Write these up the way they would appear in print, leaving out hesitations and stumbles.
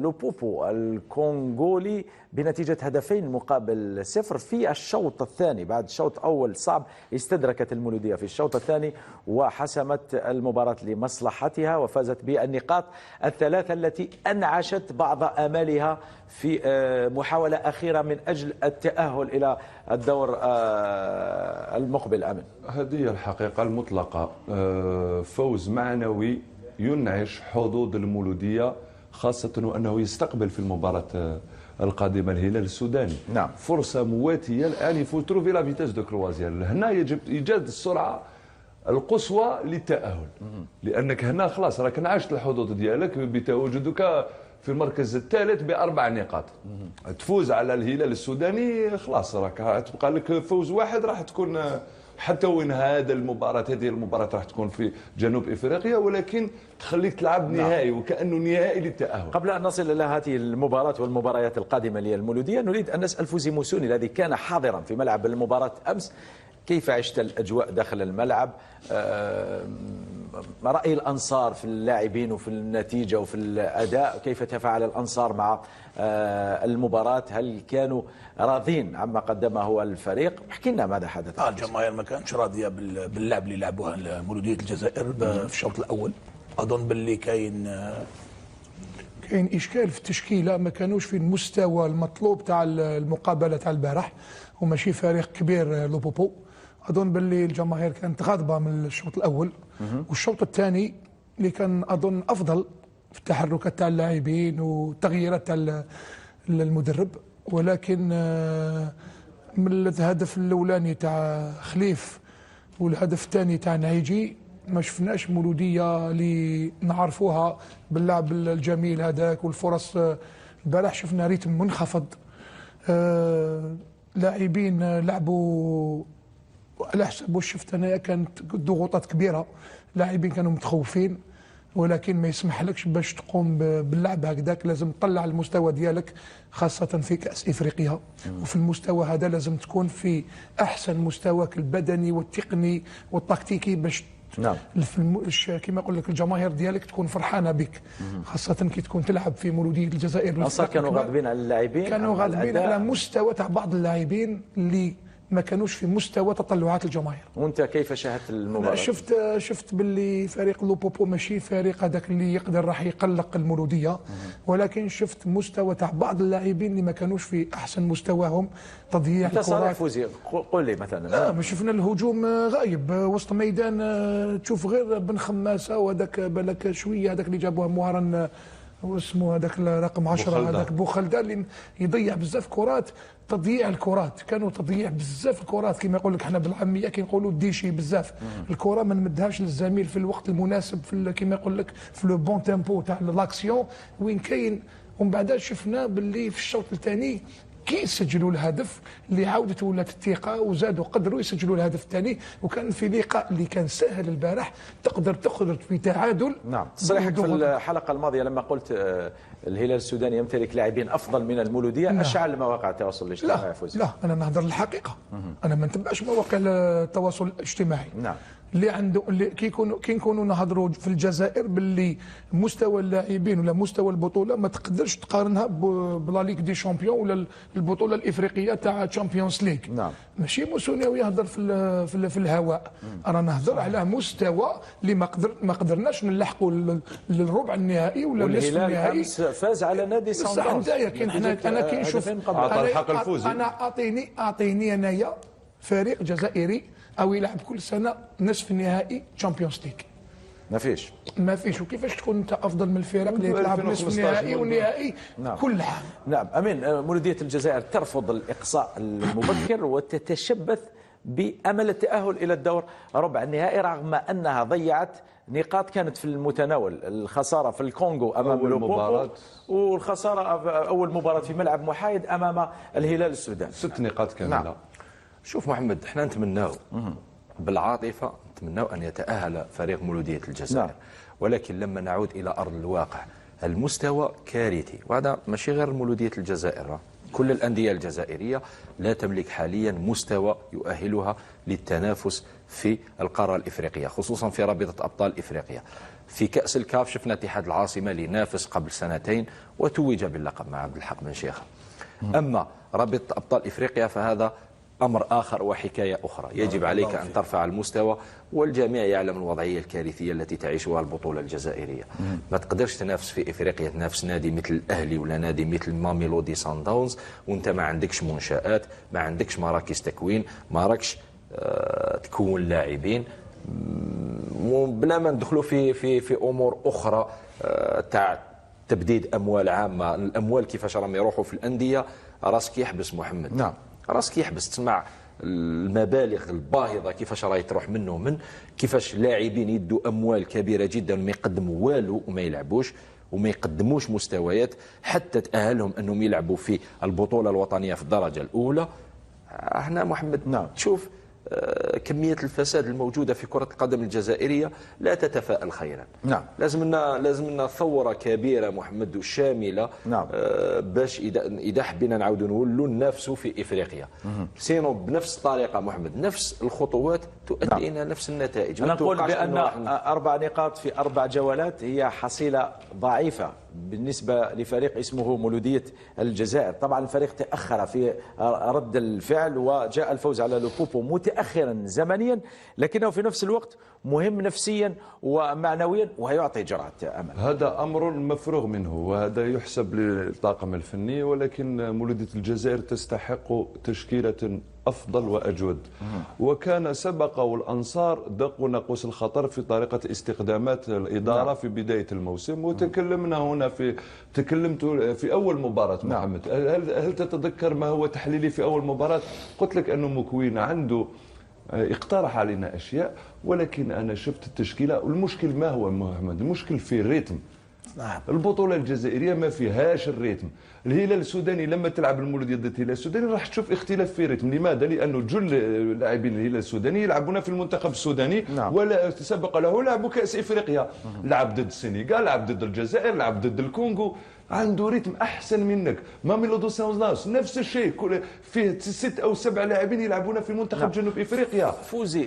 لوبوبو الكونغولي بنتيجة 2-0 في الشوط الثاني. بعد شوط أول صعب استدركت المولودية في الشوط الثاني وحسمت المباراة لمصلحتها وفازت بالنقاط الثلاثة التي أنعشت بعض آمالها في محاولة أخيرة من أجل التأهل إلى الدور المقبل. أمن، هذه هي الحقيقة المطلقة. فوز معنوي ينعش حظوظ المولودية، خاصة وأنه يستقبل في المباراة القادمة الهلال السوداني. نعم. فرصة مواتية الآن يفوت تروفي لا فيتاس دو كروازير. هنا يجب إيجاد السرعة القصوى للتأهل، لأنك هنا خلاص راك انعشت الحظوظ ديالك بتواجدك في المركز الثالث ب4 نقاط. تفوز على الهلال السوداني خلاص راك تبقى لك فوز واحد، راح تكون حتى وين هذه المباراة راح تكون في جنوب افريقيا، ولكن تخليك تلعب نهائي وكأنه نهائي للتأهل. قبل ان نصل الى هذه المباراة والمباريات القادمة للمولودية، نريد ان نسأل فوزي موسوني الذي كان حاضرا في ملعب المباراة امس، كيف عشت الاجواء داخل الملعب؟ رأي الأنصار في اللاعبين وفي النتيجة وفي الأداء، كيف تفاعل الأنصار مع المباراة؟ هل كانوا راضين عما قدمه الفريق؟ احكي لنا ماذا حدث. الجماهير ما كانتش راضية باللعب اللي لعبوها مولودية الجزائر في الشوط الأول. أظن باللي كاين إشكال في التشكيلة، ما كانوش في المستوى المطلوب تاع المقابلة تاع البارح، وماشي فريق كبير لوبوبو. أظن باللي الجماهير كانت غاضبة من الشوط الأول، والشوط الثاني اللي كان أظن أفضل في التحركات تاع اللاعبين والتغييرات تاع المدرب. ولكن من الهدف الأولاني تاع خليف والهدف الثاني تاع نهيجي ما شفناش مولودية اللي نعرفوها باللعب الجميل هذاك والفرص. البارح شفنا ريتم منخفض، لاعبين لعبوا على حسب واش شفت انايا، كانت ضغوطات كبيره، لاعبين كانوا متخوفين، ولكن ما يسمحلكش باش تقوم باللعب هكذاك. لازم تطلع المستوى ديالك خاصه في كاس افريقيا، وفي المستوى هذا لازم تكون في احسن مستواك البدني والتقني والتكتيكي باش نعم كما يقول لك الجماهير ديالك تكون فرحانه بك، خاصه كي تكون تلعب في مولوديه الجزائر. الأنصار كانوا غاضبين على اللاعبين، كانوا غاضبين على مستوى تاع بعض اللاعبين اللي ما كانوش في مستوى تطلعات الجماهير. وانت كيف شاهدت المباراه؟ شفت باللي فريق لوبوبو ماشي فريق هذاك اللي يقدر راح يقلق المولوديه، ولكن شفت مستوى تاع بعض اللاعبين اللي ما كانوش في احسن مستواهم. تضييع الكرات. فوزي قول لي مثلا. ما شفنا الهجوم غايب وسط ميدان، تشوف غير بن خماسه وهذاك بالك شويه هذاك اللي جابوه مهران واسمه هذاك رقم 10 هذاك بوخلده اللي يضيع بزاف كرات. تضييع الكرات، كانوا تضييع بزاف الكرات كما يقول لك احنا بالعاميه كي نقولوا ديشي بزاف. الكره ما نمدهاش للزميل في الوقت المناسب، في كما يقول لك في لو بون تيمبو تاع لاكسيون وين كاين. ومن بعد شفنا باللي في الشوط الثاني كي سجلوا الهدف اللي عاودت ولات الثقه وزادوا قدروا يسجلوا الهدف الثاني. وكان في لقاء اللي كان سهل البارح تقدر تخرج في تعادل. نعم، تصريحك في الحلقه الماضيه لما قلت الهلال السوداني يمتلك لاعبين افضل من المولوديه اشعل مواقع التواصل الاجتماعي يا فوزي. لا انا نهضر الحقيقه. انا ما نتبعش مواقع التواصل الاجتماعي. نعم. اللي عنده اللي كي نكونوا نهضروا في الجزائر باللي مستوى اللاعبين ولا مستوى البطوله ما تقدرش تقارنها بلا ليغ دي شامبيون ولا البطوله الافريقيه تاع تشامبيونز ليغ. نعم. ماشي موسوني يهضر في الهواء. انا نهضر على مستوى اللي ما قدرناش نلحقوا للربع النهائي ولا النصف النهائي. فاز على نادي سان انا كي نشوف انا اعطيني انايا فريق جزائري او يلعب كل سنه نصف النهائي تشامبيونز ليغ. ما فيش. وكيفاش تكون انت افضل من الفرق اللي تلعب نصف النهائي والنهائي كل عام؟ نعم. امين، مولوديه الجزائر ترفض الاقصاء المبكر وتتشبث بامل التاهل الى الدور ربع النهائي، رغم انها ضيعت نقاط كانت في المتناول. الخساره في الكونغو امام لوبوبو، والخساره اول مباراه في ملعب محايد امام الهلال السوداني. 6 نقاط كامله. نعم. شوف محمد، احنا نتمناو بالعاطفه نتمناو ان يتاهل فريق مولوديه الجزائر. نعم. ولكن لما نعود الى ارض الواقع المستوى كارثي، وهذا ماشي غير مولوديه الجزائر، كل الأندية الجزائرية لا تملك حاليا مستوى يؤهلها للتنافس في القارة الإفريقية، خصوصا في رابطة أبطال إفريقيا. في كأس الكاف شفنا اتحاد العاصمة اللي نافس قبل سنتين وتوج باللقب مع عبد الحق بن شيخة. أما رابطة أبطال إفريقيا فهذا أمر آخر وحكاية أخرى، يجب عليك أن ترفع المستوى، والجميع يعلم الوضعية الكارثية التي تعيشها البطولة الجزائرية. ما تقدرش تنافس في إفريقيا، تنافس نادي مثل الأهلي ولا نادي مثل ماميلودي سان داونز وانت ما عندكش منشآت، ما عندكش مراكز تكوين، ما راكش تكون لاعبين، بلا ما ندخلوا في أمور أخرى تاع تبديد أموال عامة. الأموال كيفاش راهم يروحوا في الأندية راسك يحبس محمد. نعم. راسك يحبس تسمع المبالغ الباهظة كيفاش راهي تروح منه كيفاش لاعبين يدوا أموال كبيرة جدا وما يقدموا والو وما يلعبوش وما يقدموش مستويات حتى تأهلهم أنهم يلعبوا في البطولة الوطنية في الدرجة الأولى. احنا محمد نعم. تشوف كمية الفساد الموجودة في كرة القدم الجزائرية لا تتفائل خيرا. نعم. لازم لنا ثورة كبيرة محمد وشاملة. نعم. باش إذا حبينا نعاودوا نولوا ننافسوا في إفريقيا. سينو بنفس الطريقة محمد، نفس الخطوات تؤدي إلى نفس النتائج. أنا أقول بأن 4 نقاط في 4 جولات هي حصيلة ضعيفة بالنسبة لفريق اسمه مولودية الجزائر. طبعا الفريق تأخر في رد الفعل وجاء الفوز على لوبوبو متأخرا زمنيا، لكنه في نفس الوقت مهم نفسيا ومعنويا ويعطي جرعة أمل. هذا أمر مفروغ منه وهذا يحسب للطاقم الفني، ولكن مولودية الجزائر تستحق تشكيلة أفضل وأجود. وكان سبق والأنصار دقوا ناقوس الخطر في طريقة استخدامات الإدارة في بداية الموسم، وتكلمنا هنا تكلمت في أول مباراة محمد. هل تتذكر ما هو تحليلي في أول مباراة؟ قلت لك أنه مكوين عنده اقترح علينا أشياء، ولكن أنا شفت التشكيلة والمشكل ما هو محمد؟ المشكل في الريتم. البطولة الجزائرية ما فيهاش الريتم. الهلال السوداني لما تلعب المولودية ضد الهلال السوداني راح تشوف اختلاف في الريتم. لماذا؟ لأنه جل لاعبين الهلال السوداني يلعبون في المنتخب السوداني. نعم. ولا سبق له لعبوا كأس إفريقيا، لعب ضد السنغال، لعب ضد الجزائر، لعب ضد الكونغو، عنده ريتم أحسن منك. ماميلودي سانز نفس الشيء، فيه 6 أو 7 لاعبين يلعبون في منتخب جنوب إفريقيا. فوزي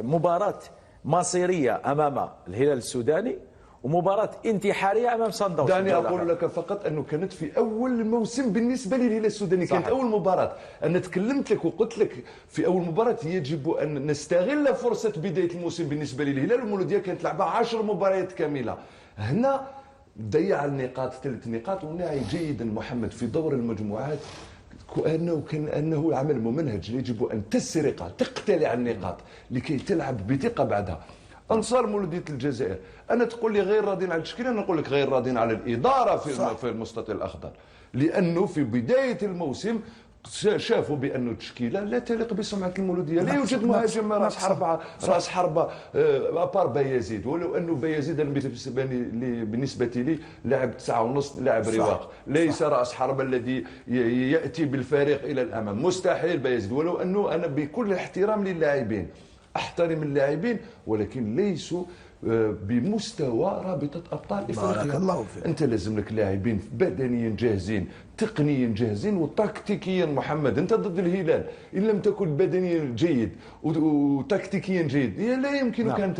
مباراة مصيرية أمام الهلال السوداني ومباراة انتحارية أمام صن داونز. دعني أقول لك فقط أنه كانت في أول الموسم بالنسبة لي الهلال السوداني. صحيح. كانت أول مباراة. أنا تكلمت لك وقلت لك في أول مباراة يجب أن نستغل فرصة بداية الموسم بالنسبة للهلال. المولودية كانت لعبة 10 مباريات كاملة. هنا ضيع النقاط 3 نقاط، ونعي جيدا محمد في دور المجموعات أنه عمل ممنهج. يجب أن تقتلع النقاط لكي تلعب بثقة بعدها. انصار مولودية الجزائر انا تقول لي غير راضين على التشكيله، انا نقول لك غير راضين على الاداره في المستطيل الاخضر، لانه في بدايه الموسم شافوا بأن التشكيله لا تليق بسمعه المولوديه. لا يوجد مهاجم راس حربه ابار بايزيد، ولو انه بايزيد بالنسبه لي لاعب 9.5، لاعب رواق، ليس راس حربه الذي ياتي بالفريق الى الامام، مستحيل بايزيد. ولو انه انا بكل احترام للاعبين احترم اللاعبين، ولكن ليسوا بمستوى رابطه ابطال افريقيا. انت لازم لك لاعبين بدنيا جاهزين، تقنيا جاهزين، وتكتيكيا. محمد انت ضد الهلال ان لم تكن بدنيا جيد وتكتيكيا جيد لا يمكنك ان